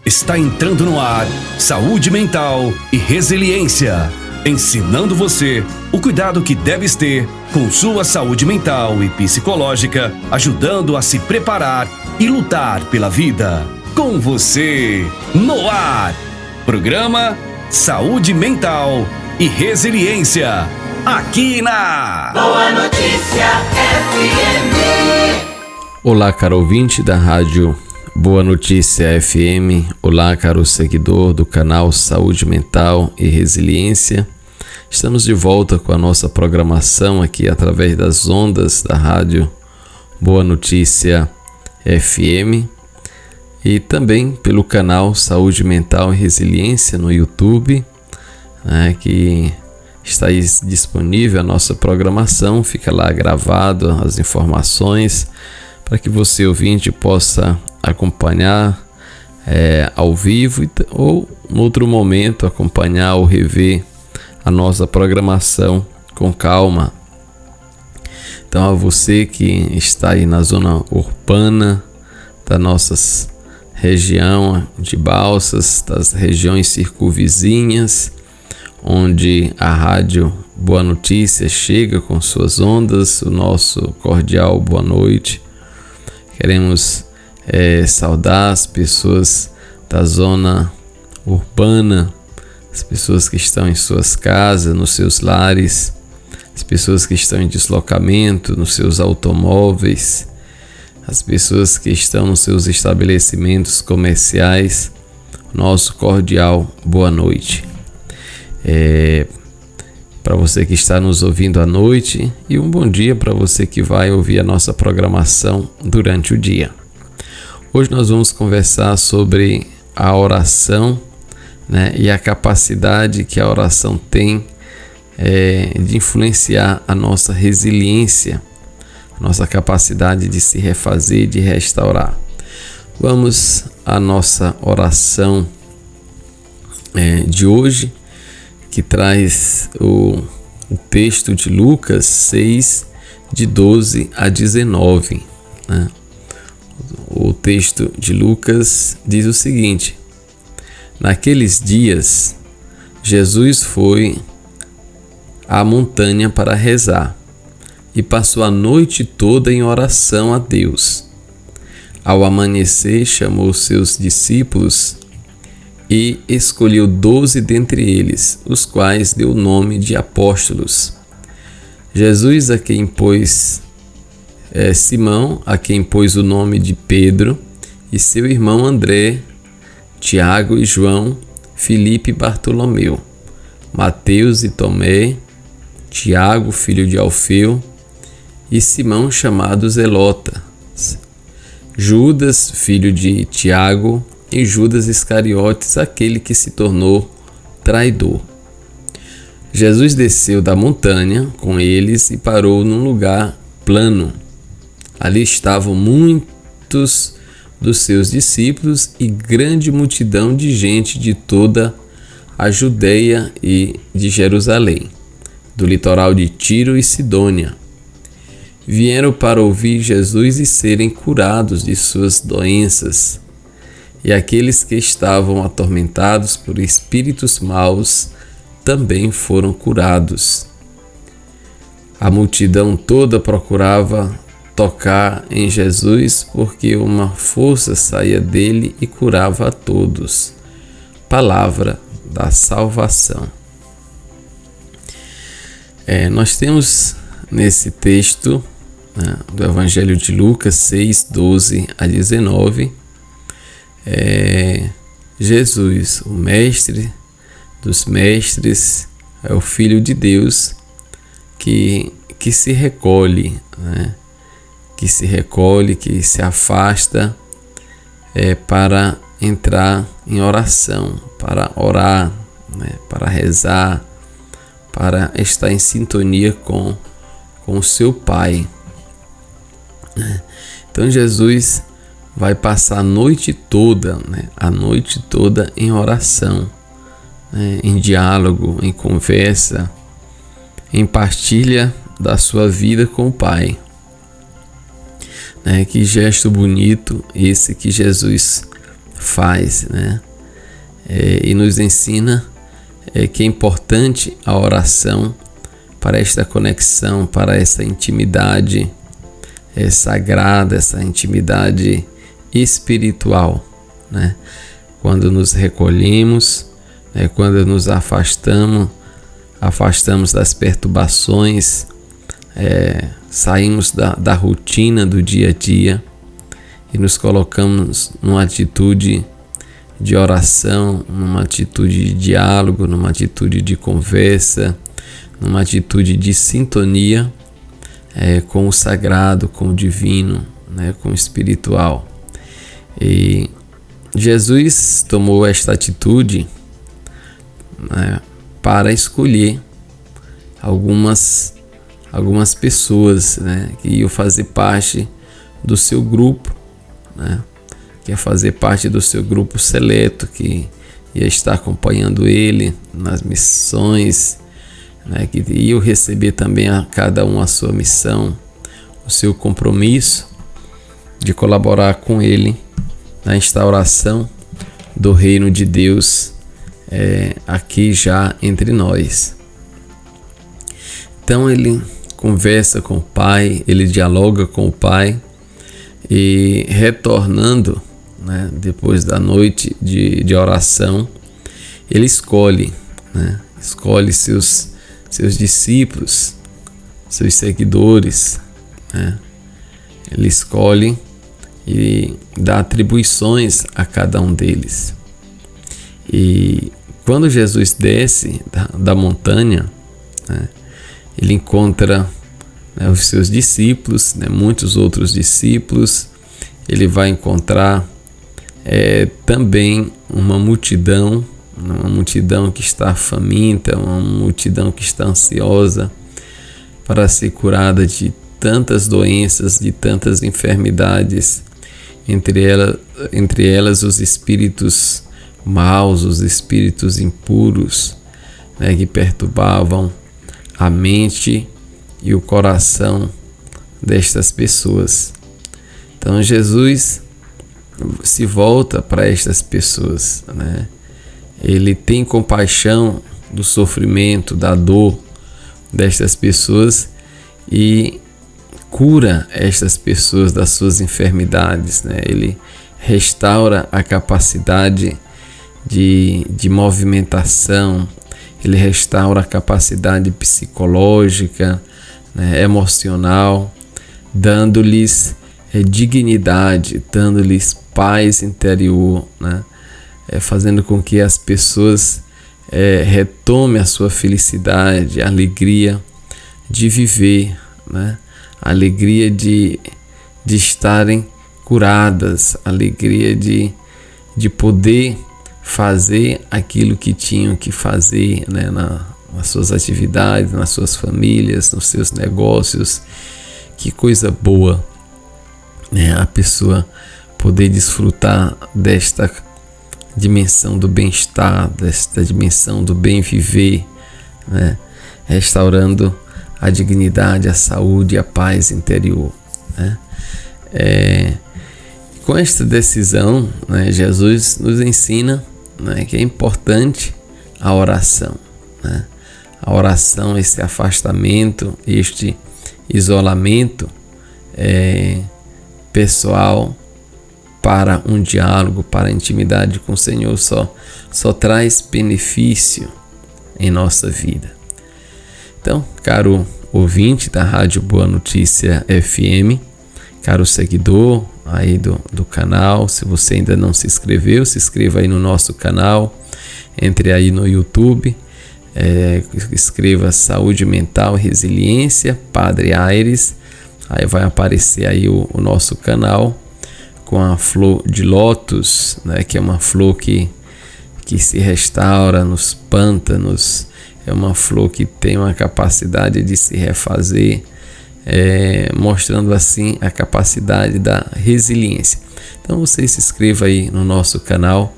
Está entrando no ar Saúde Mental e Resiliência, ensinando você o cuidado que deves ter com sua saúde mental e psicológica, ajudando a se preparar e lutar pela vida. Com você, no ar, programa Saúde Mental e Resiliência, aqui na Boa Notícia FM. Olá, caro ouvinte da rádio Boa Notícia FM. Olá, caro seguidor do canal Saúde Mental e Resiliência. Estamos de volta com a nossa programação aqui através das ondas da rádio Boa Notícia FM e também pelo canal Saúde Mental e Resiliência no YouTube, que está aí disponível a nossa programação. Fica lá gravado as informações para que você, ouvinte, possa acompanhar ao vivo ou em outro momento acompanhar ou rever a nossa programação com calma. Então, a você que está aí na zona urbana da nossa região de Balsas, das regiões circunvizinhas, onde a rádio Boa Notícia chega com suas ondas, o nosso cordial boa noite. Queremos saudar as pessoas da zona urbana, as pessoas que estão em suas casas, nos seus lares, as pessoas que estão em deslocamento, nos seus automóveis, as pessoas que estão nos seus estabelecimentos comerciais. Nosso cordial boa noite. Para você que está nos ouvindo à noite, e um bom dia para você que vai ouvir a nossa programação durante o dia. Hoje nós vamos conversar sobre a oração, e a capacidade que a oração tem de influenciar a nossa resiliência, a nossa capacidade de se refazer, de restaurar. Vamos à nossa oração de hoje, que traz o texto de Lucas 6, de 12 a 19. O texto de Lucas diz o seguinte: naqueles dias, Jesus foi à montanha para rezar e passou a noite toda em oração a Deus. Ao amanhecer, chamou seus discípulos e escolheu 12 dentre eles, os quais deu o nome de apóstolos. Jesus, a quem pôs Simão, a quem pôs o nome de Pedro, e seu irmão André, Tiago e João, Filipe e Bartolomeu, Mateus e Tomé, Tiago, filho de Alfeu, e Simão, chamado Zelota, Judas, filho de Tiago, e Judas Iscariotes, aquele que se tornou traidor. Jesus desceu da montanha com eles e parou num lugar plano. Ali estavam muitos dos seus discípulos e grande multidão de gente de toda a Judeia e de Jerusalém, do litoral de Tiro e Sidônia. Vieram para ouvir Jesus e serem curados de suas doenças. E aqueles que estavam atormentados por espíritos maus também foram curados. A multidão toda procurava tocar em Jesus, porque uma força saía dele e curava a todos. Palavra da salvação. Nós temos nesse texto do Evangelho de Lucas 6, 12 a 19, Jesus, o mestre dos mestres, é o Filho de Deus que se recolhe, que se afasta para entrar em oração, para orar, para rezar, para estar em sintonia com o seu Pai. Então Jesus vai passar a noite toda em oração, em diálogo, em conversa, em partilha da sua vida com o Pai. Que gesto bonito esse que Jesus faz, né? E nos ensina que é importante a oração para esta conexão, para essa intimidade sagrada, essa intimidade espiritual, né? Quando nos recolhemos, quando nos afastamos das perturbações, saímos da rotina do dia a dia e nos colocamos numa atitude de oração, numa atitude de diálogo, numa atitude de conversa, numa atitude de sintonia com o sagrado, com o divino, né, com o espiritual. E Jesus tomou esta atitude, né, para escolher algumas pessoas, né, que iam fazer parte do seu grupo, né, que ia fazer parte do seu grupo seleto, que ia estar acompanhando ele nas missões, né, que iam receber também a cada um a sua missão, o seu compromisso de colaborar com ele na instauração do reino de Deus aqui já entre nós. Então ele conversa com o Pai, ele dialoga com o Pai e retornando, né, depois da noite de oração, ele escolhe, né, escolhe seus discípulos, seus seguidores, né, ele escolhe e dá atribuições a cada um deles. E quando Jesus desce da montanha, né, ele encontra, né, os seus discípulos, né, muitos outros discípulos. Ele vai encontrar também uma multidão que está faminta, uma multidão que está ansiosa para ser curada de tantas doenças, de tantas enfermidades, entre elas os espíritos maus, os espíritos impuros, né, que perturbavam a mente e o coração destas pessoas. Então Jesus se volta para estas pessoas, né? Ele tem compaixão do sofrimento, da dor destas pessoas e cura estas pessoas das suas enfermidades, né? Ele restaura a capacidade de movimentação, ele restaura a capacidade psicológica, né, emocional, dando-lhes dignidade, dando-lhes paz interior, né, fazendo com que as pessoas retomem a sua felicidade, a alegria de viver, né, a alegria de estarem curadas, a alegria de poder fazer aquilo que tinham que fazer, né, nas suas atividades, nas suas famílias, nos seus negócios. Que coisa boa, né, a pessoa poder desfrutar desta dimensão do bem-estar, desta dimensão do bem viver, né, restaurando a dignidade, a saúde e a paz interior, né. Com esta decisão, né, Jesus nos ensina, né, que é importante a oração, né? A oração, esse afastamento, este isolamento pessoal para um diálogo, para a intimidade com o Senhor só traz benefício em nossa vida. Então, caro ouvinte da Rádio Boa Notícia FM, caro seguidor aí do canal, se você ainda não se inscreveu, se inscreva aí no nosso canal, entre aí no YouTube, escreva Saúde Mental e Resiliência, Padre Aires, aí vai aparecer aí o nosso canal com a flor de lótus, né, que é uma flor que se restaura nos pântanos, é uma flor que tem uma capacidade de se refazer, mostrando assim a capacidade da resiliência. Então você se inscreva aí no nosso canal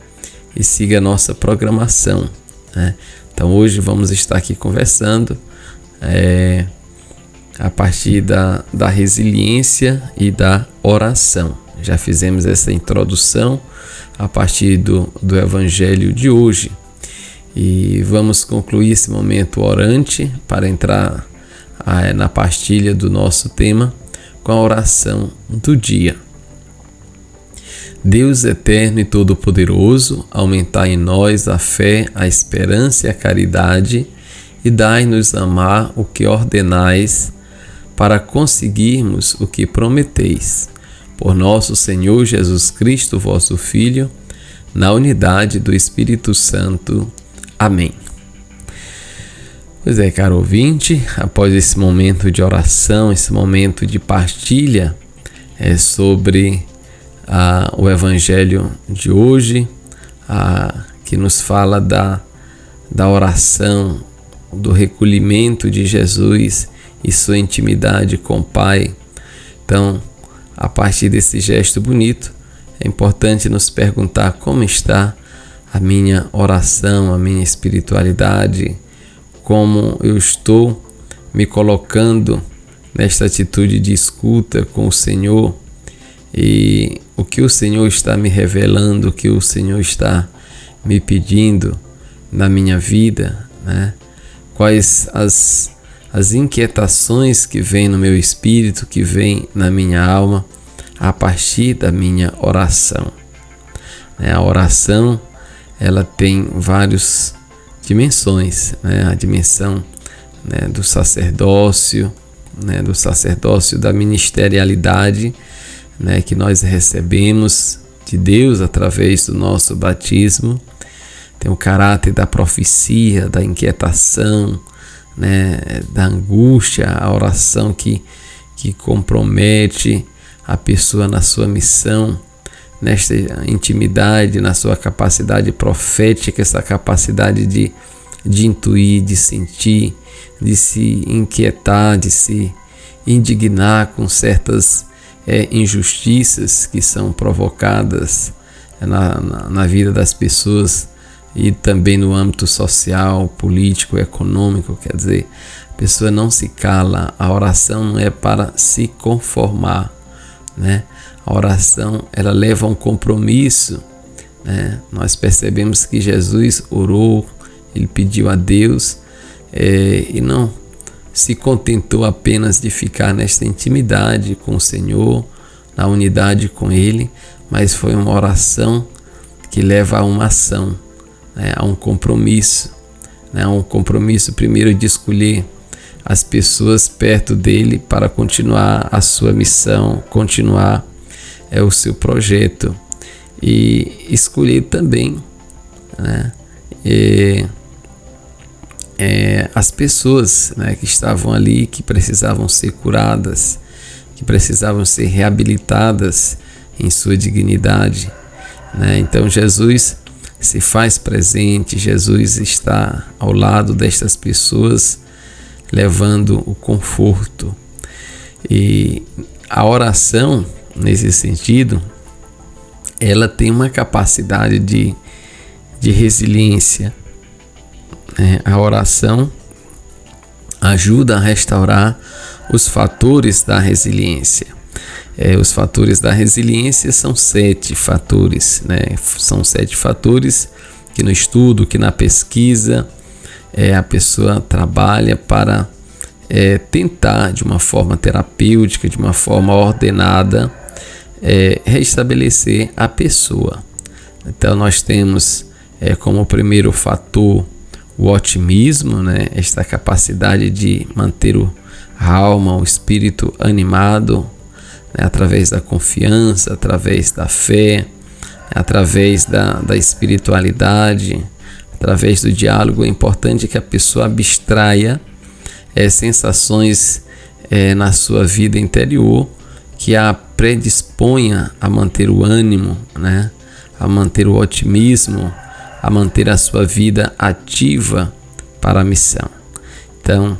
e siga a nossa programação, né? Então hoje vamos estar aqui conversando a partir da resiliência e da oração. Já fizemos essa introdução a partir do Evangelho de hoje. E vamos concluir esse momento orante para entrar na partilha do nosso tema com a oração do dia. Deus eterno e todo-poderoso, aumentai em nós a fé, a esperança e a caridade, e dai-nos amar o que ordenais, para conseguirmos o que prometeis. Por nosso Senhor Jesus Cristo, vosso Filho, na unidade do Espírito Santo. Amém. Pois é, caro ouvinte, após esse momento de oração, esse momento de partilha sobre o Evangelho de hoje, que nos fala da oração, do recolhimento de Jesus e sua intimidade com o Pai. Então, a partir desse gesto bonito, é importante nos perguntar como está a minha oração, a minha espiritualidade, como eu estou me colocando nesta atitude de escuta com o Senhor, e o que o Senhor está me revelando, o que o Senhor está me pedindo na minha vida, né? Quais as inquietações que vêm no meu espírito, que vêm na minha alma, a partir da minha oração. A oração, ela tem várias dimensões, né? A dimensão, né, do sacerdócio, né, da ministerialidade, né, que nós recebemos de Deus através do nosso batismo. Tem o caráter da profecia, da inquietação, né, da angústia, a oração que compromete a pessoa na sua missão, nesta intimidade, na sua capacidade profética, essa capacidade de intuir, de sentir, de se inquietar, de se indignar com certas injustiças que são provocadas na vida das pessoas e também no âmbito social, político, econômico. Quer dizer, a pessoa não se cala. A oração não é para se conformar, né? A oração, ela leva a um compromisso, né? Nós percebemos que Jesus orou, ele pediu a Deus e não se contentou apenas de ficar nesta intimidade com o Senhor, na unidade com Ele, mas foi uma oração que leva a uma ação, né? A um compromisso, né? Um compromisso primeiro de escolher as pessoas perto dele para continuar a sua missão, continuar o seu projeto, e escolher também, né, as pessoas, né, que estavam ali, que precisavam ser curadas, que precisavam ser reabilitadas em sua dignidade, né? Então Jesus se faz presente, Jesus está ao lado destas pessoas, levando o conforto. E a oração, nesse sentido, ela tem uma capacidade de resiliência. A oração ajuda a restaurar os fatores da resiliência. Os fatores da resiliência são 7 fatores, né? São 7 fatores que no estudo, que na pesquisa, a pessoa trabalha para tentar, de uma forma terapêutica, de uma forma ordenada, restabelecer a pessoa. Então nós temos como primeiro fator o otimismo, né? Esta capacidade de manter a alma, o espírito animado, né? Através da confiança, através da fé, através da espiritualidade, através do diálogo. É importante que a pessoa abstraia sensações na sua vida interior que a predisponha a manter o ânimo, né? A manter o otimismo, a manter a sua vida ativa para a missão. Então,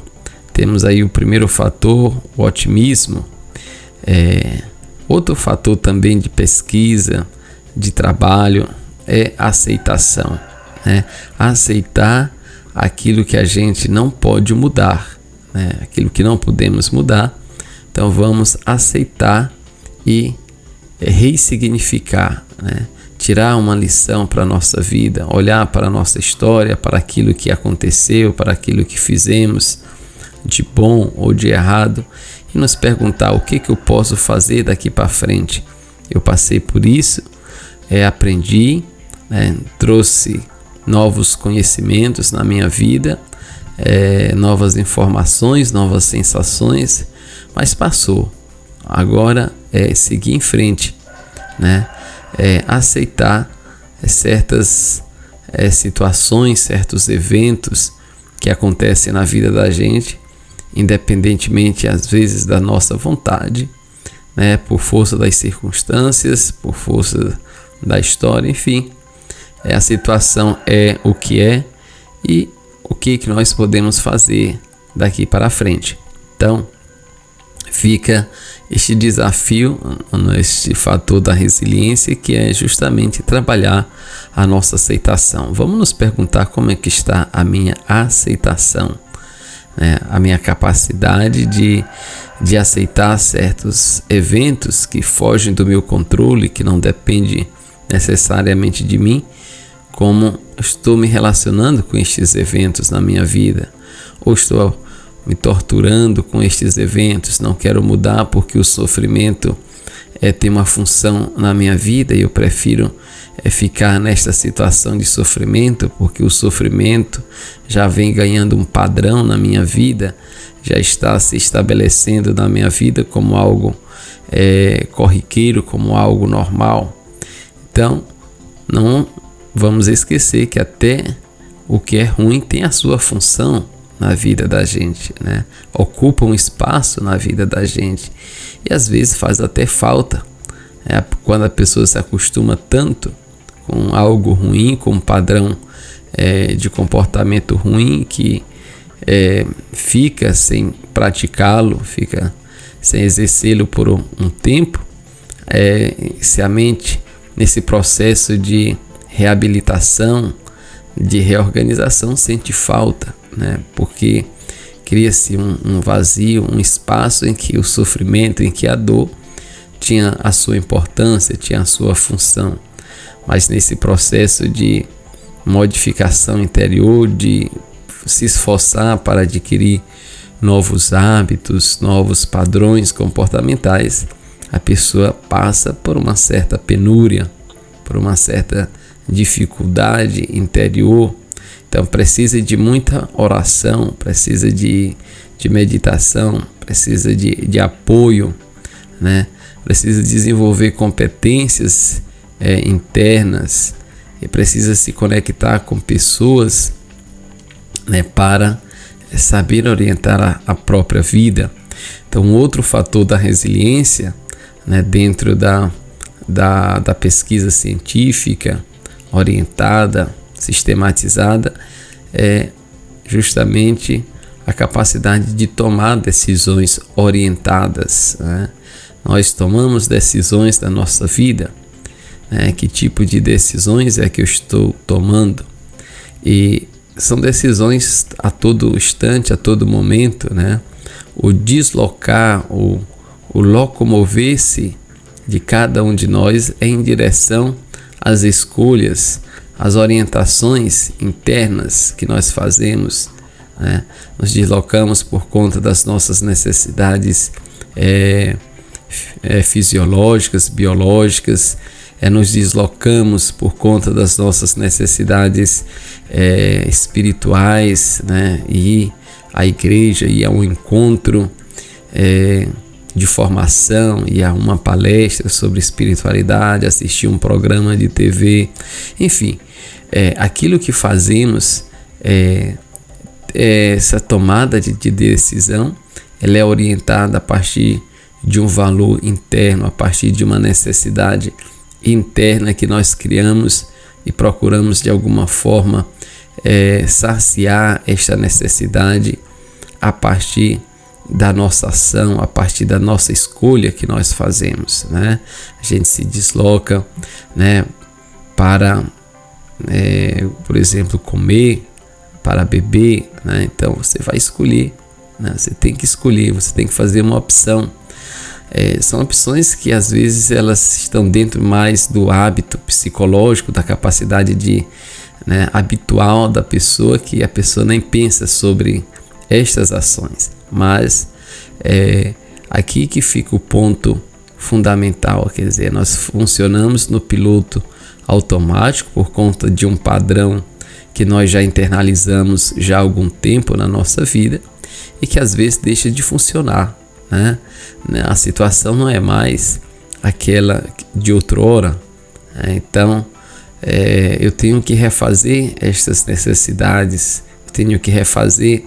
temos aí o primeiro fator, o otimismo. Outro fator também de pesquisa, de trabalho, é a aceitação, né? Aceitar aquilo que a gente não pode mudar, né? Aquilo que não podemos mudar, então vamos aceitar e ressignificar, né? Tirar uma lição para a nossa vida, olhar para a nossa história, para aquilo que aconteceu, para aquilo que fizemos de bom ou de errado, e nos perguntar o que eu posso fazer daqui para frente. Eu passei por isso, aprendi, né? Trouxe novos conhecimentos na minha vida, novas informações, novas sensações, mas passou. Agora é seguir em frente, né? Aceitar certas situações, certos eventos que acontecem na vida da gente, independentemente às vezes da nossa vontade, né? Por força das circunstâncias, por força da história, enfim. A situação é o que é e o que nós podemos fazer daqui para frente. Então, fica este desafio, este fator da resiliência, que é justamente trabalhar a nossa aceitação. Vamos nos perguntar como é que está a minha aceitação, né? A minha capacidade de aceitar certos eventos que fogem do meu controle, que não dependem necessariamente de mim, como estou me relacionando com estes eventos na minha vida, ou estou me torturando com estes eventos, não quero mudar porque o sofrimento tem uma função na minha vida e eu prefiro ficar nesta situação de sofrimento, porque o sofrimento já vem ganhando um padrão na minha vida, já está se estabelecendo na minha vida como algo corriqueiro, como algo normal. Então, não vamos esquecer que até o que é ruim tem a sua função na vida da gente, né? Ocupa um espaço na vida da gente e às vezes faz até falta, quando a pessoa se acostuma tanto com algo ruim, com um padrão de comportamento ruim, que fica sem praticá-lo, fica sem exercê-lo por um tempo, se a mente nesse processo de reabilitação, de reorganização, sente falta, né? Porque cria-se um vazio, um espaço em que o sofrimento, em que a dor tinha a sua importância, tinha a sua função. Mas nesse processo de modificação interior, de se esforçar para adquirir novos hábitos, novos padrões comportamentais, a pessoa passa por uma certa penúria, por uma certa dificuldade interior. Então precisa de muita oração, precisa de meditação, precisa de apoio, né? Precisa desenvolver competências internas e precisa se conectar com pessoas, né, para saber orientar a própria vida. Então outro fator da resiliência, né, dentro da pesquisa científica orientada, sistematizada, é justamente a capacidade de tomar decisões orientadas, né? Nós tomamos decisões da nossa vida, né? Que tipo de decisões é que eu estou tomando? E são decisões a todo instante, a todo momento, né? O deslocar, o locomover-se de cada um de nós é em direção às escolhas, às orientações internas que nós fazemos, né? Nos deslocamos por conta das nossas necessidades fisiológicas, biológicas, nos deslocamos por conta das nossas necessidades espirituais, né? E a igreja ia a um encontro de formação, ia a uma palestra sobre espiritualidade, assistir um programa de TV, enfim, aquilo que fazemos, essa tomada de decisão, ela é orientada a partir de um valor interno, a partir de uma necessidade interna que nós criamos e procuramos de alguma forma saciar esta necessidade a partir da nossa ação, a partir da nossa escolha que nós fazemos, né? A gente se desloca, né, para, por exemplo, comer, para beber, né? Então você vai escolher, né? Você tem que escolher, você tem que fazer uma opção. São opções que às vezes elas estão dentro mais do hábito psicológico, da capacidade de, habitual da pessoa, que a pessoa nem pensa sobre estas ações. Mas aqui que fica o ponto fundamental, quer dizer, nós funcionamos no piloto automático por conta de um padrão que nós já internalizamos já há algum tempo na nossa vida e que às vezes deixa de funcionar, né? A situação não é mais aquela de outrora, então eu tenho que refazer estas necessidades, eu tenho que refazer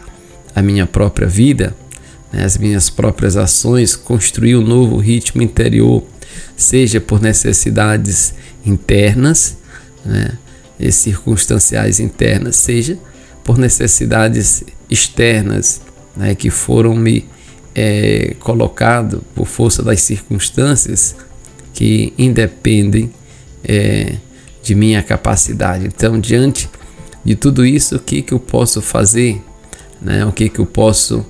a minha própria vida, as minhas próprias ações, construir um novo ritmo interior, seja por necessidades internas, e circunstanciais internas, seja por necessidades externas, que foram me colocado por força das circunstâncias que independem de minha capacidade. Então, diante de tudo isso, o que eu posso fazer? O que eu posso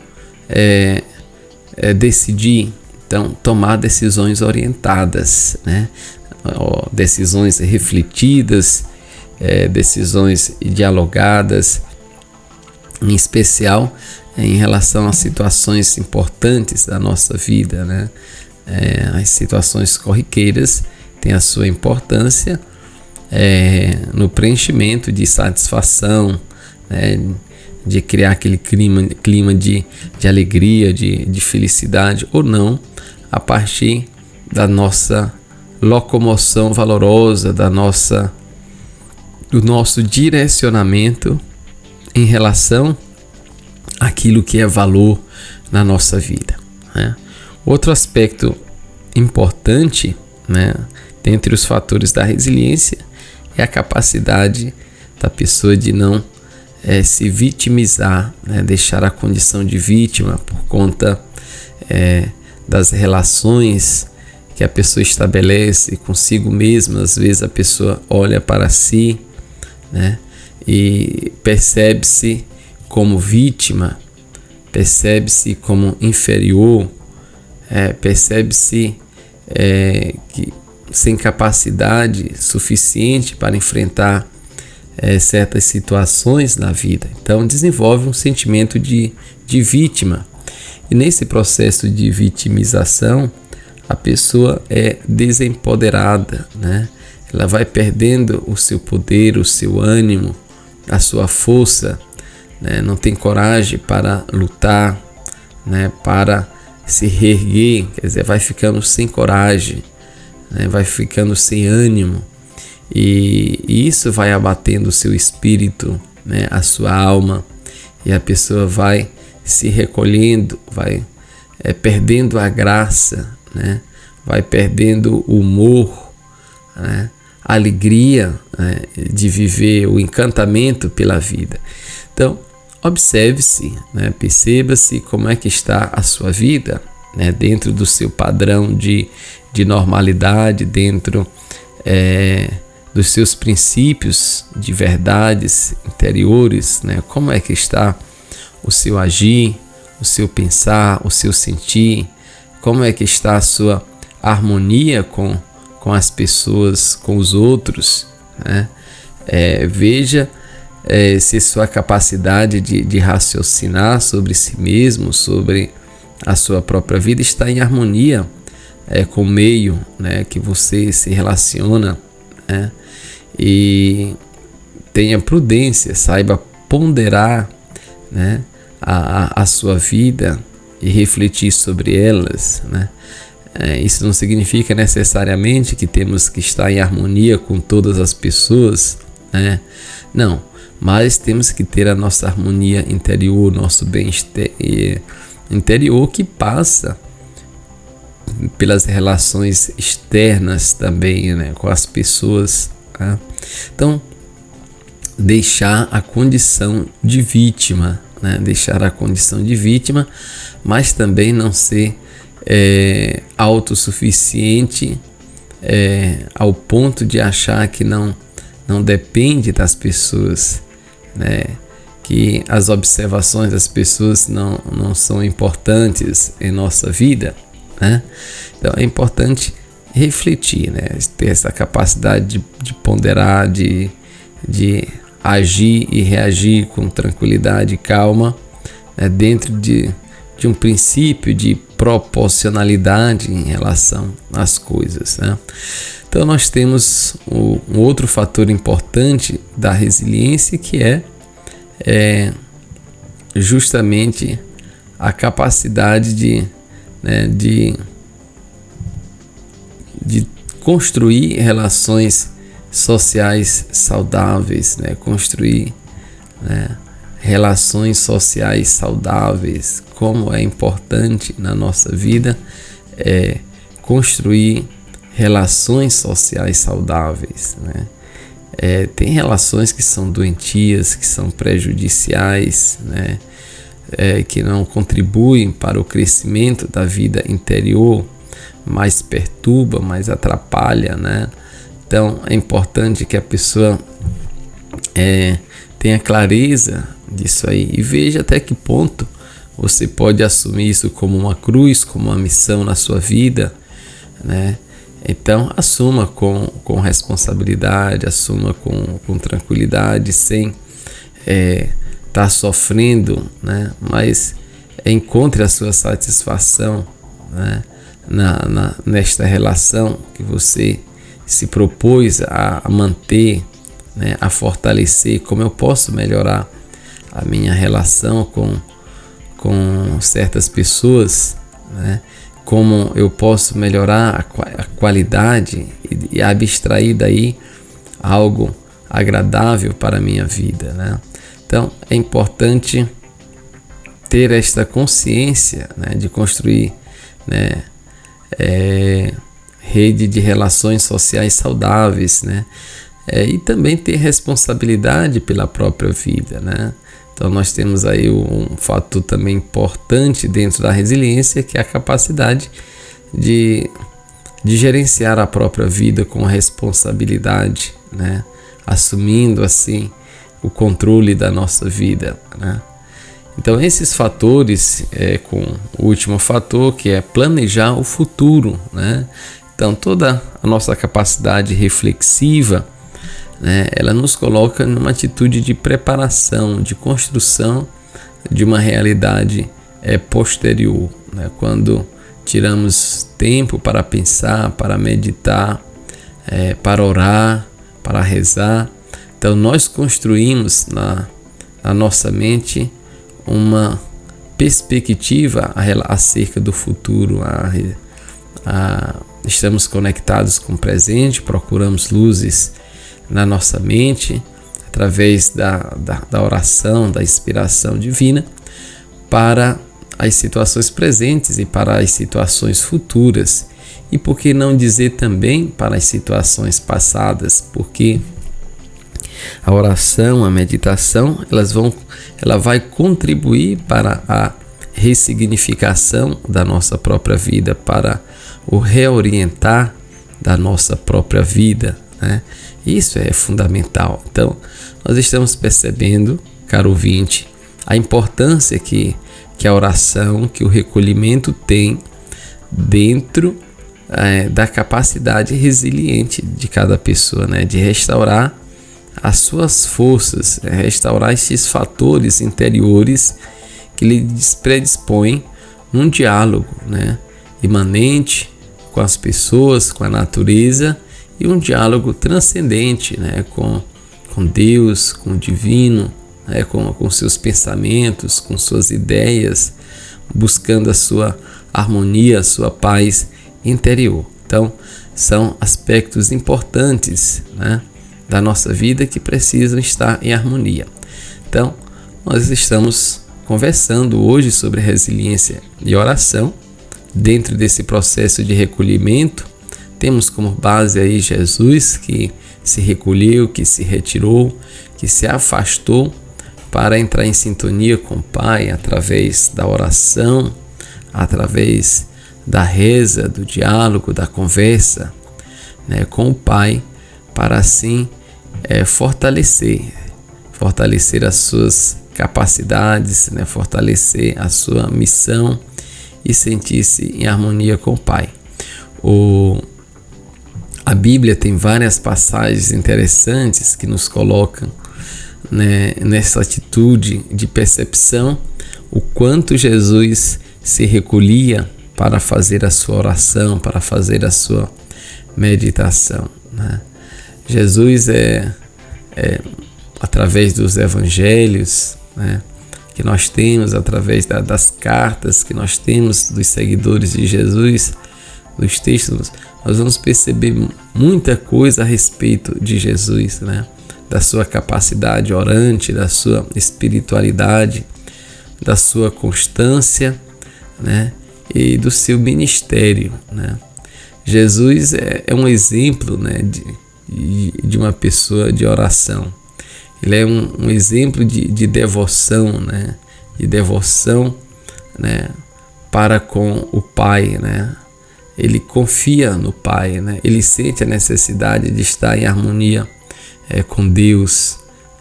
decidir? Então, tomar decisões orientadas, decisões refletidas, decisões dialogadas, em especial em relação a situações importantes da nossa vida, as situações corriqueiras têm a sua importância no preenchimento de satisfação, de criar aquele clima de alegria, de felicidade ou não, a partir da nossa locomoção valorosa, do nosso direcionamento em relação àquilo que é valor na nossa vida. Outro aspecto importante, dentre os fatores da resiliência, é a capacidade da pessoa de não se vitimizar, deixar a condição de vítima por conta das relações que a pessoa estabelece consigo mesma. Às vezes a pessoa olha para si, e percebe-se como vítima, percebe-se como inferior, percebe-se que sem capacidade suficiente para enfrentar certas situações na vida. Então desenvolve um sentimento de vítima, e nesse processo de vitimização a pessoa é desempoderada, ela vai perdendo o seu poder, o seu ânimo, a sua força, não tem coragem para lutar, para se reerguer, quer dizer, vai ficando sem coragem, vai ficando sem ânimo, e isso vai abatendo o seu espírito, a sua alma, e a pessoa vai se recolhendo, vai perdendo a graça, vai perdendo o humor, a alegria de viver, o encantamento pela vida. Então, observe-se, perceba-se como é que está a sua vida, dentro do seu padrão de normalidade, dentro dos seus princípios de verdades interiores, como é que está o seu agir, o seu pensar, o seu sentir, como é que está a sua harmonia com as pessoas, com os outros, veja se sua capacidade de raciocinar sobre si mesmo, sobre a sua própria vida, está em harmonia com o meio, que você se relaciona, e tenha prudência, saiba ponderar, a sua vida e refletir sobre elas, isso não significa necessariamente que temos que estar em harmonia com todas as pessoas, não, mas temos que ter a nossa harmonia interior, nosso bem-estar interior, que passa pelas relações externas também, com as pessoas. Então, deixar a condição de vítima, mas também não ser autossuficiente ao ponto de achar que não depende das pessoas, que as observações das pessoas não são importantes em nossa vida. né? Então é importante refletir, né? Ter essa capacidade de ponderar, de agir e reagir com tranquilidade e calma, né? Dentro de um princípio de proporcionalidade em relação às coisas, né? Então nós temos um outro fator importante da resiliência, que é justamente a capacidade de construir relações sociais saudáveis, né? Construir, né, relações sociais saudáveis. Como é importante na nossa vida construir relações sociais saudáveis, né? Tem relações que são doentias, que são prejudiciais, né? Que não contribuem para o crescimento da vida interior, mais perturba, mais atrapalha, né? Então é importante que a pessoa tenha clareza disso aí e veja até que ponto você pode assumir isso como uma cruz, como uma missão na sua vida, né? Então assuma com responsabilidade, assuma com tranquilidade, sem estar sofrendo, né? Mas encontre a sua satisfação, né? Nesta relação que você se propôs a manter, né? A fortalecer. Como eu posso melhorar a minha relação com certas pessoas, né? Como eu posso melhorar a qualidade e abstrair daí algo agradável para a minha vida, né? Então é importante ter esta consciência, né? De construir, né? Rede de relações sociais saudáveis, né? E também ter responsabilidade pela própria vida, né? Então nós temos aí um fator também importante dentro da resiliência, que é a capacidade de gerenciar a própria vida com responsabilidade, né? Assumindo assim o controle da nossa vida, né? Então esses fatores, com o último fator, que é planejar o futuro, né? Então toda a nossa capacidade reflexiva, né, ela nos coloca numa atitude de preparação, de construção de uma realidade posterior, né? Quando tiramos tempo para pensar, para meditar, para orar, para rezar, então nós construímos na nossa mente uma perspectiva acerca do futuro. Estamos conectados com o presente, procuramos luzes na nossa mente através da oração, da inspiração divina para as situações presentes e para as situações futuras, e por que não dizer também para as situações passadas, porque a oração, a meditação, ela vai contribuir para a ressignificação da nossa própria vida, para o reorientar da nossa própria vida, né? Isso é fundamental. Então, nós estamos percebendo, caro ouvinte, a importância que a oração, que o recolhimento tem dentro da capacidade resiliente de cada pessoa, né? De restaurar as suas forças, restaurar esses fatores interiores que lhe predispõem num diálogo, né? Imanente com as pessoas, com a natureza, e um diálogo transcendente, né? Com Deus, com o divino, né? com seus pensamentos, com suas ideias, buscando a sua harmonia, a sua paz interior. Então, são aspectos importantes, né, da nossa vida que precisam estar em harmonia. Então, nós estamos conversando hoje sobre resiliência e oração. Dentro desse processo de recolhimento, temos como base aí Jesus, que se recolheu, que se retirou, que se afastou para entrar em sintonia com o Pai através da oração, através da reza, do diálogo, da conversa, né, com o Pai, para assim fortalecer as suas capacidades, né, fortalecer a sua missão e sentir-se em harmonia com o Pai. A Bíblia tem várias passagens interessantes que nos colocam, né, nessa atitude de percepção, o quanto Jesus se recolhia para fazer a sua oração, para fazer a sua meditação, né? Jesus através dos evangelhos, né, que nós temos, através das cartas que nós temos dos seguidores de Jesus, dos textos, nós vamos perceber muita coisa a respeito de Jesus, né? Da sua capacidade orante, da sua espiritualidade, da sua constância, né? E do seu ministério, né? Jesus é um exemplo, né, de uma pessoa de oração. Ele é um exemplo de devoção, né? De devoção, né, para com o Pai, né? Ele confia no Pai, né? Ele sente a necessidade de estar em harmonia com Deus,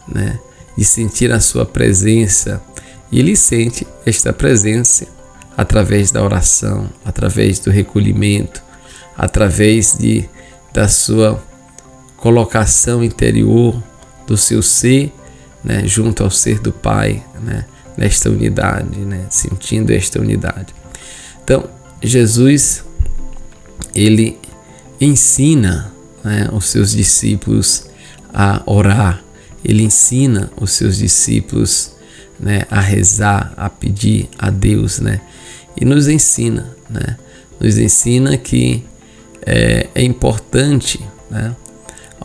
né? De sentir a sua presença. E ele sente esta presença através da oração, através do recolhimento, através da sua colocação interior do seu ser, né, junto ao ser do Pai, né, nesta unidade, né, sentindo esta unidade. Então, Jesus, ele ensina, né, os seus discípulos a orar, ele ensina os seus discípulos, né, a rezar, a pedir a Deus, né, e nos ensina, né, nos ensina que é importante, né.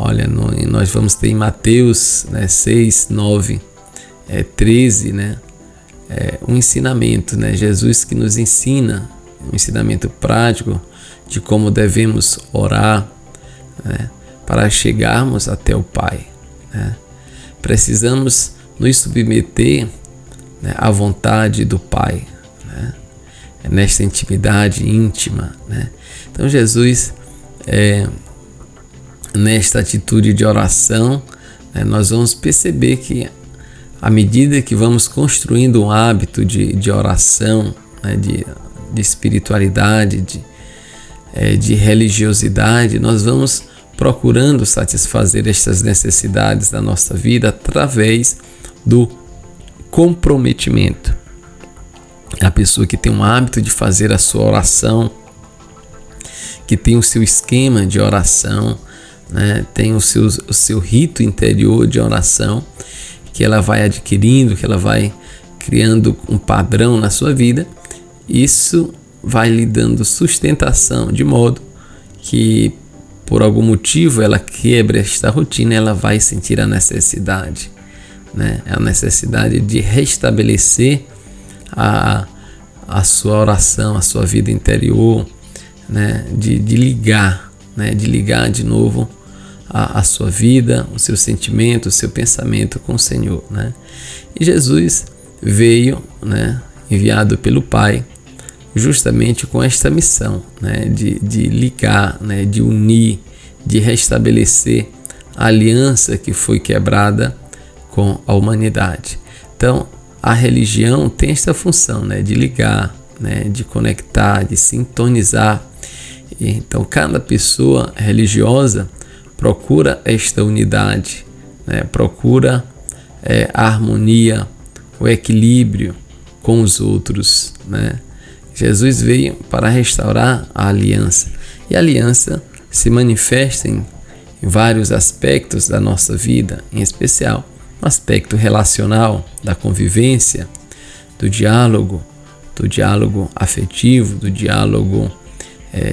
Olha, nós vamos ter em Mateus, né, 6, 9, 13, né, um ensinamento, né, Jesus que nos ensina, um ensinamento prático de como devemos orar, né, para chegarmos até o Pai, né. Precisamos nos submeter, né, à vontade do Pai, né, nesta intimidade íntima, né. Então Jesus, nesta atitude de oração, né, nós vamos perceber que à medida que vamos construindo um hábito de oração, né, de espiritualidade, de religiosidade, nós vamos procurando satisfazer estas necessidades da nossa vida através do comprometimento. A pessoa que tem um hábito de fazer a sua oração, que tem o seu esquema de oração, né, tem o seu rito interior de oração, que ela vai adquirindo, que ela vai criando um padrão na sua vida, isso vai lhe dando sustentação, de modo que por algum motivo ela quebra esta rotina, ela vai sentir a necessidade, né, a necessidade de restabelecer a sua oração, a sua vida interior, né, de ligar, né, de ligar de novo a sua vida, o seu sentimento, o seu pensamento com o Senhor, né? E Jesus veio, né, enviado pelo Pai, justamente com esta missão, né, de ligar, né, de unir, de restabelecer a aliança que foi quebrada com a humanidade. Então, a religião tem esta função, né, de ligar, né, de conectar, de sintonizar. E, então, cada pessoa religiosa procura esta unidade, né, procura a harmonia, o equilíbrio com os outros, né? Jesus veio para restaurar a aliança, e a aliança se manifesta em vários aspectos da nossa vida, em especial no aspecto relacional, da convivência, do diálogo afetivo, do diálogo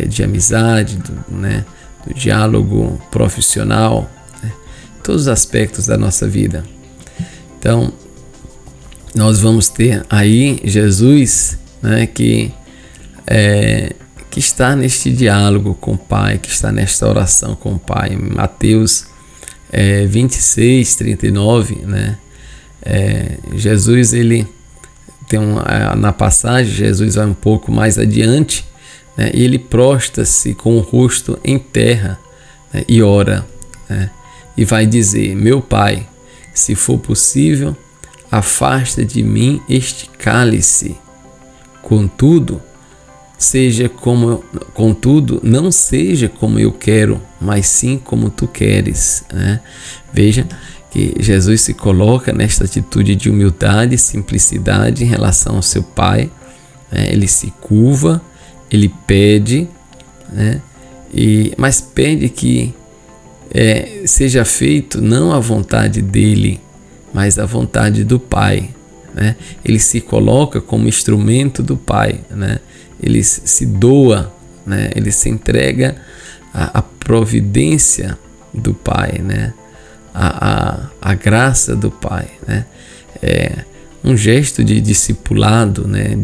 de amizade, do diálogo profissional, né? Todos os aspectos da nossa vida. Então, nós vamos ter aí Jesus, né, que está neste diálogo com o Pai, que está nesta oração com o Pai. Em Mateus 26, 39, né, Jesus, ele tem na passagem, Jesus vai um pouco mais adiante, né, e ele prostra-se com o rosto em terra, né, e ora, né, e vai dizer: meu Pai, se for possível, afasta de mim este cálice. Contudo, contudo, não seja como eu quero, mas sim como tu queres, né? Veja que Jesus se coloca nesta atitude de humildade e simplicidade em relação ao seu Pai, né? Ele se curva, ele pede, né? Mas pede que seja feito não a vontade dele, mas a vontade do Pai, né? Ele se coloca como instrumento do Pai, né? Ele se doa, né? Ele se entrega à providência do Pai, né? A graça do Pai, né? É um gesto de discipulado, né?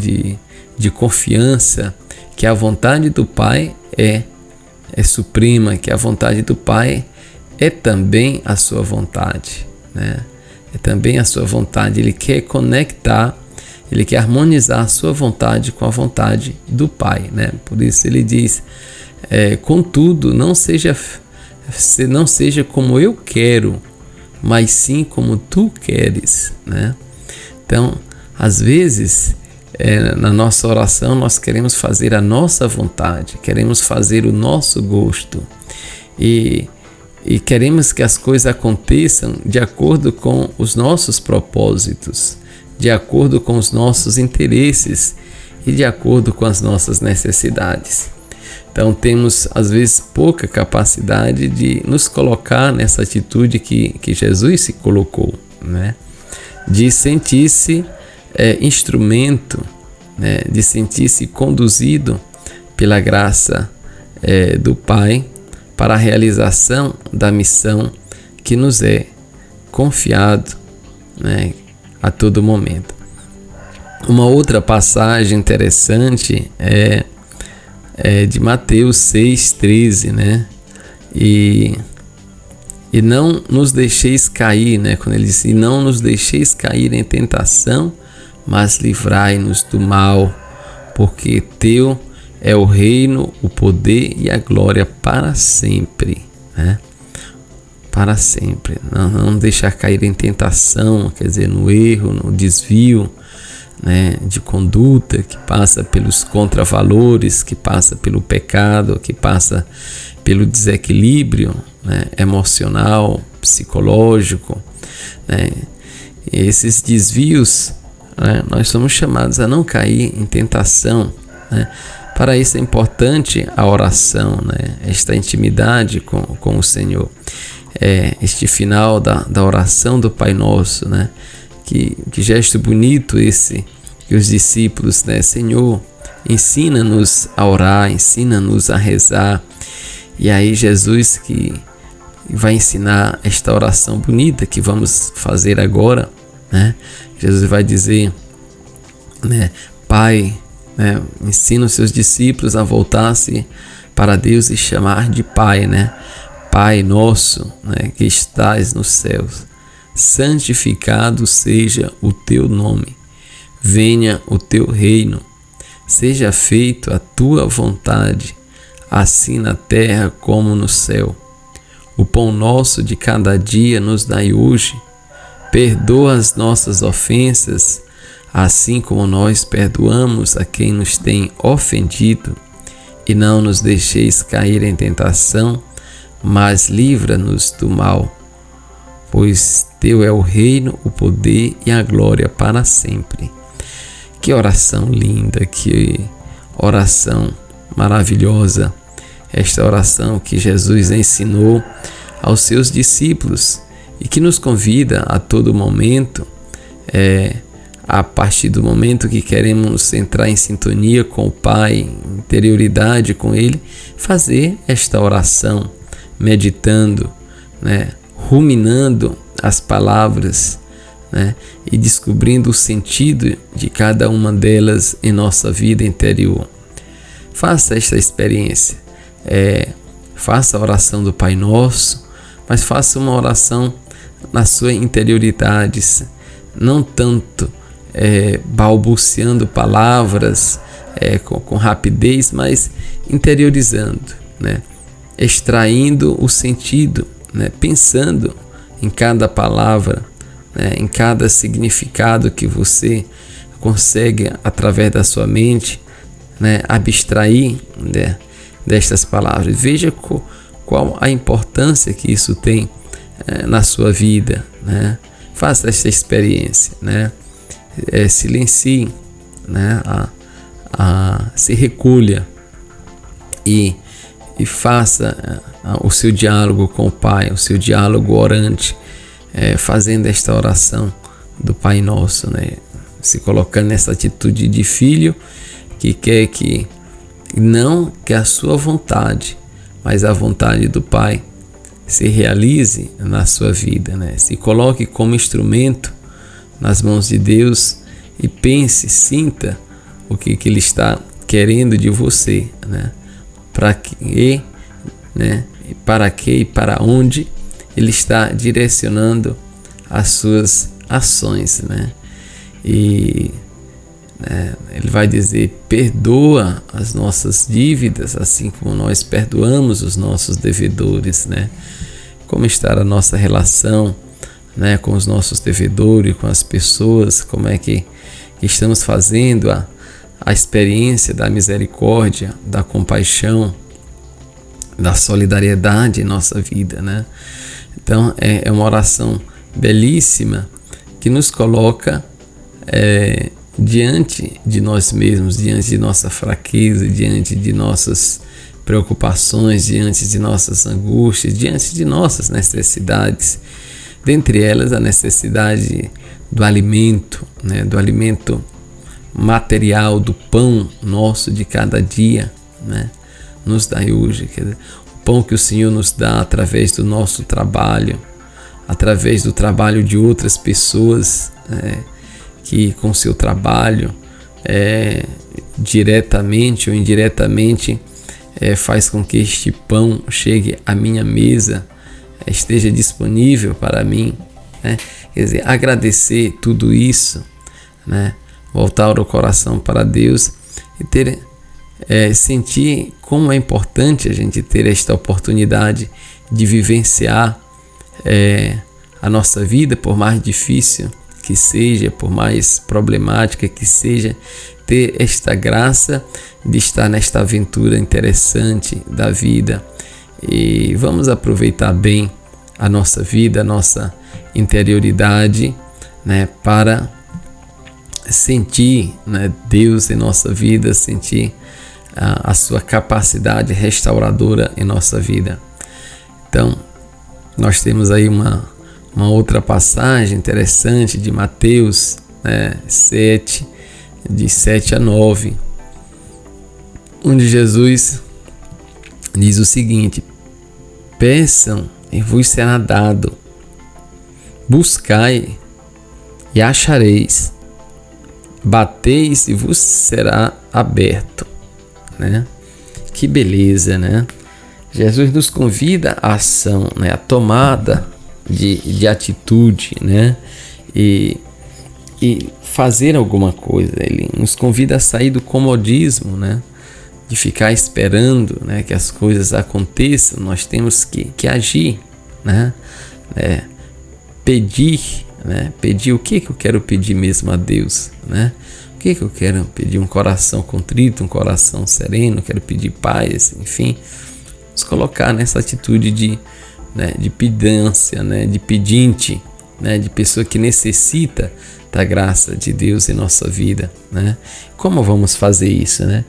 De confiança que a vontade do Pai é suprema, que a vontade do Pai é também a sua vontade, né? É também a sua vontade. Ele quer conectar, ele quer harmonizar a sua vontade com a vontade do Pai, né? Por isso ele diz, contudo, não seja como eu quero, mas sim como tu queres, né? Então, às vezes, na nossa oração, nós queremos fazer a nossa vontade, queremos fazer o nosso gosto e queremos que as coisas aconteçam de acordo com os nossos propósitos, de acordo com os nossos interesses e de acordo com as nossas necessidades. Então temos às vezes pouca capacidade de nos colocar nessa atitude que Jesus se colocou, né? De sentir-se instrumento, né? De sentir-se conduzido pela graça do Pai para a realização da missão que nos é confiado, né? A todo momento. Uma outra passagem interessante é de Mateus 6,13, né? E não nos deixeis cair, né? Quando ele diz, e não nos deixeis cair em tentação, mas livrai-nos do mal, porque teu é o reino, o poder e a glória para sempre, né? Para sempre. Não deixar cair em tentação, quer dizer, no erro, no desvio, né, de conduta, que passa pelos contravalores, que passa pelo pecado, que passa pelo desequilíbrio, né, emocional, psicológico, né? E esses desvios, né, nós somos chamados a não cair em tentação, né? Para isso é importante a oração, né? Esta intimidade com o Senhor. Este final da oração do Pai Nosso, né? Que gesto bonito esse que os discípulos, né? Senhor, ensina-nos a orar, ensina-nos a rezar. E aí Jesus que vai ensinar esta oração bonita que vamos fazer agora, né? Jesus vai dizer, né? Pai, né? Ensina os seus discípulos a voltar-se para Deus e chamar de Pai, né? Pai nosso, né, que estás nos céus, santificado seja o teu nome, venha o teu reino, seja feito a tua vontade, assim na terra como no céu. O pão nosso de cada dia nos dai hoje, perdoa as nossas ofensas, assim como nós perdoamos a quem nos tem ofendido, e não nos deixeis cair em tentação, mas livra-nos do mal, pois teu é o reino, o poder e a glória para sempre. Que oração linda, que oração maravilhosa, esta oração que Jesus ensinou aos seus discípulos e que nos convida a todo momento, a partir do momento que queremos entrar em sintonia com o Pai, interioridade com Ele, fazer esta oração, meditando, né, ruminando as palavras, né, e descobrindo o sentido de cada uma delas em nossa vida interior. Faça esta experiência, faça a oração do Pai Nosso, mas faça uma oração na sua interioridade, não tanto balbuciando palavras com rapidez, mas interiorizando, né? Extraindo o sentido, né? Pensando em cada palavra, né? Em cada significado que você consegue através da sua mente, né, abstrair, né, destas palavras. Veja qual a importância que isso tem na sua vida, né? Faça esta experiência, né? Silencie, né? Se recolha e faça o seu diálogo com o Pai, o seu diálogo orante, fazendo esta oração do Pai Nosso, né? Se colocando nessa atitude de filho que quer que não que a sua vontade, mas a vontade do Pai se realize na sua vida, né? Se coloque como instrumento nas mãos de Deus e pense, sinta o que Ele está querendo de você, né? Para que, né? Para que e para onde Ele está direcionando as suas ações, né? E Ele vai dizer: perdoa as nossas dívidas, assim como nós perdoamos os nossos devedores, né? Como está a nossa relação, né, com os nossos devedores, com as pessoas? Como é que estamos fazendo a experiência da misericórdia, da compaixão, da solidariedade em nossa vida, né? Então é uma oração belíssima que nos coloca diante de nós mesmos, diante de nossa fraqueza, diante de nossas preocupações, diante de nossas angústias, diante de nossas necessidades, dentre elas a necessidade do alimento, né, do alimento material, do pão nosso de cada dia, né? Nos dai hoje, quer dizer, o pão que o Senhor nos dá através do nosso trabalho, através do trabalho de outras pessoas, que com seu trabalho diretamente ou indiretamente faz com que este pão chegue à minha mesa, esteja disponível para mim, né? Quer dizer, agradecer tudo isso, né? Voltar o coração para Deus e sentir como é importante a gente ter esta oportunidade de vivenciar a nossa vida, por mais difícil que seja, por mais problemática que seja, ter esta graça de estar nesta aventura interessante da vida. E vamos aproveitar bem a nossa vida, a nossa interioridade, né, para sentir, né, Deus em nossa vida, sentir a sua capacidade restauradora em nossa vida. Então, nós temos aí uma outra passagem interessante de Mateus, 7, de 7 a 9, onde Jesus diz o seguinte: peçam e vos será dado, buscai e achareis, bateis e vos será aberto, né? Que beleza, né? Jesus nos convida à ação, né? A tomada de atitude, né? E fazer alguma coisa. Ele nos convida a sair do comodismo, né? De ficar esperando, né, que as coisas aconteçam. Nós temos que agir, né? Pedir, né? Pedir o que eu quero pedir mesmo a Deus, né? O que eu quero pedir? Um coração contrito, um coração sereno, quero pedir paz, enfim. Nos colocar nessa atitude de pedância, né? De pedinte, né? De pessoa que necessita da graça de Deus em nossa vida, né? Como vamos fazer isso, né?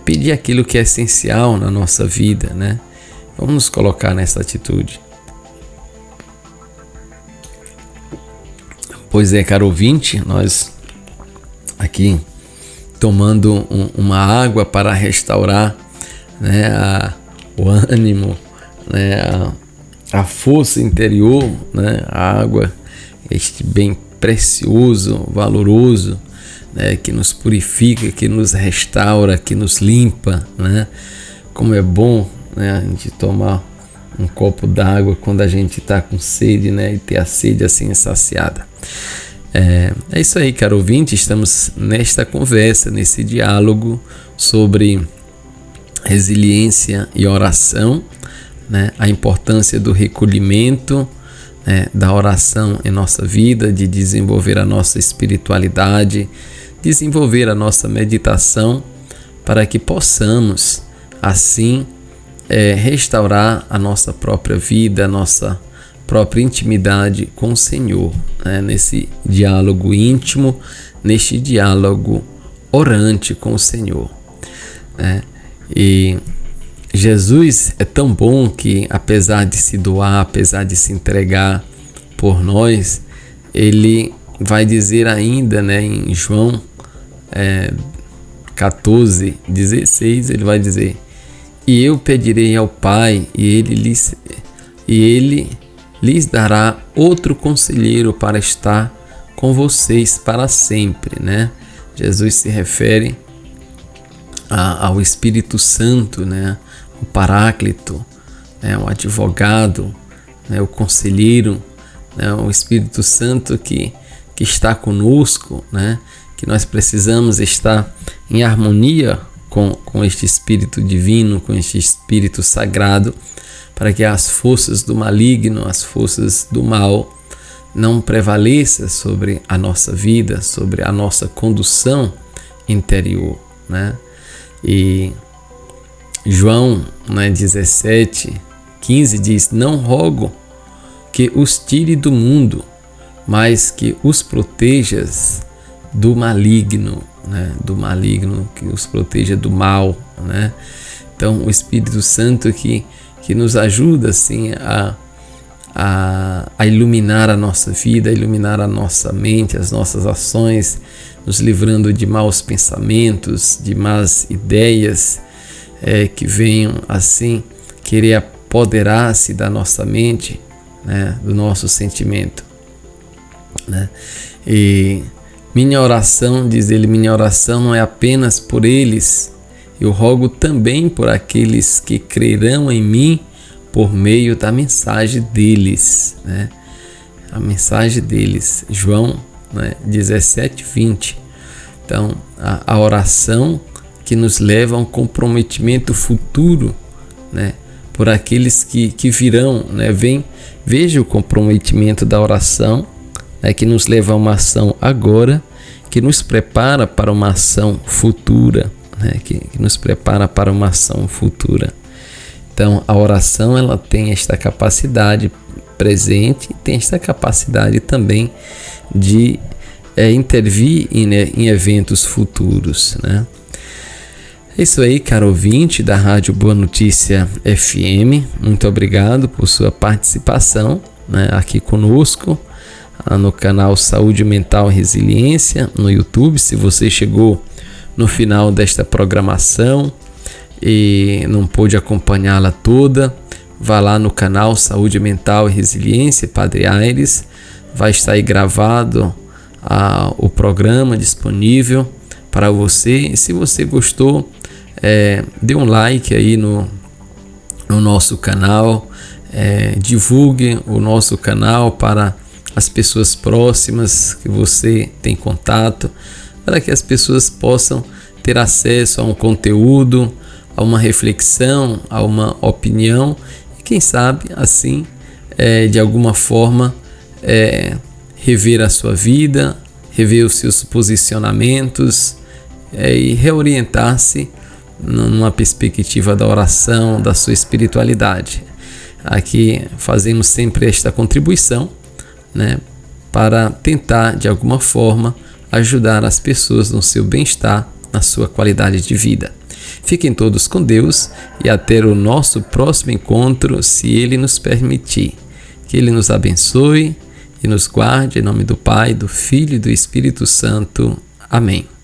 Pedir aquilo que é essencial na nossa vida, né? Vamos nos colocar nessa atitude. Pois é, caro ouvinte, nós aqui tomando uma água para restaurar, né, o ânimo, né, a força interior, né, a água, este bem precioso, valoroso, né, que nos purifica, que nos restaura, que nos limpa, né? Como é bom, né, a gente tomar um copo d'água quando a gente está com sede, né, e ter a sede assim saciada. É isso aí, caro ouvinte, estamos nesta conversa, nesse diálogo sobre resiliência e oração, né? A importância do recolhimento, da oração em nossa vida, de desenvolver a nossa espiritualidade, desenvolver a nossa meditação para que possamos assim restaurar a nossa própria vida, a nossa própria intimidade com o Senhor, né? Nesse diálogo íntimo, neste diálogo orante com o Senhor, né? E Jesus é tão bom que, apesar de se doar, apesar de se entregar por nós, ele vai dizer ainda, né, em João 14:16, ele vai dizer: e eu pedirei ao Pai, e ele lhes dará outro conselheiro para estar com vocês para sempre, né? Jesus se refere ao Espírito Santo, né? O Paráclito, né? O advogado, né? O conselheiro, né? O Espírito Santo que está conosco, né? Que nós precisamos estar em harmonia com este Espírito divino, com este Espírito sagrado, para que as forças do maligno, as forças do mal, não prevaleçam sobre a nossa vida, sobre a nossa condução interior, né? E João 17:15 diz: não rogo que os tire do mundo, mas que os protejas do maligno, né? Do maligno, que os proteja do mal, né? Então o Espírito Santo que nos ajuda assim a iluminar a nossa vida, a iluminar a nossa mente, as nossas ações, nos livrando de maus pensamentos, de más ideias que venham assim querer apoderar-se da nossa mente, né, do nosso sentimento, né? E minha oração, diz ele, minha oração não é apenas por eles, eu rogo também por aqueles que crerão em mim por meio da mensagem deles, né? A mensagem deles, João 17:20. Então, a oração que nos leva a um comprometimento futuro, né? Por aqueles que virão, né? Veja o comprometimento da oração, né? Que nos leva a uma ação agora, que nos prepara para uma ação futura, né? Que nos prepara para uma ação futura. Então, a oração ela tem esta capacidade presente e tem esta capacidade também de intervir em eventos futuros, né? É isso aí, caro ouvinte da Rádio Boa Notícia FM. Muito obrigado por sua participação, né, aqui conosco no canal Saúde Mental e Resiliência no YouTube. Se você chegou no final desta programação e não pôde acompanhá-la toda, vá lá no canal Saúde Mental e Resiliência, Padre Aires. Vai estar aí gravado o programa disponível para você. E se você gostou, dê um like aí no nosso canal, divulgue o nosso canal para as pessoas próximas que você tem contato, para que as pessoas possam ter acesso a um conteúdo, a uma reflexão, a uma opinião e quem sabe assim de alguma forma rever a sua vida, rever os seus posicionamentos e reorientar-se numa perspectiva da oração, da sua espiritualidade. Aqui fazemos sempre esta contribuição, né, para tentar de alguma forma ajudar as pessoas no seu bem-estar, na sua qualidade de vida. Fiquem todos com Deus e até o nosso próximo encontro, se Ele nos permitir. Que Ele nos abençoe e nos guarde em nome do Pai, do Filho e do Espírito Santo. Amém.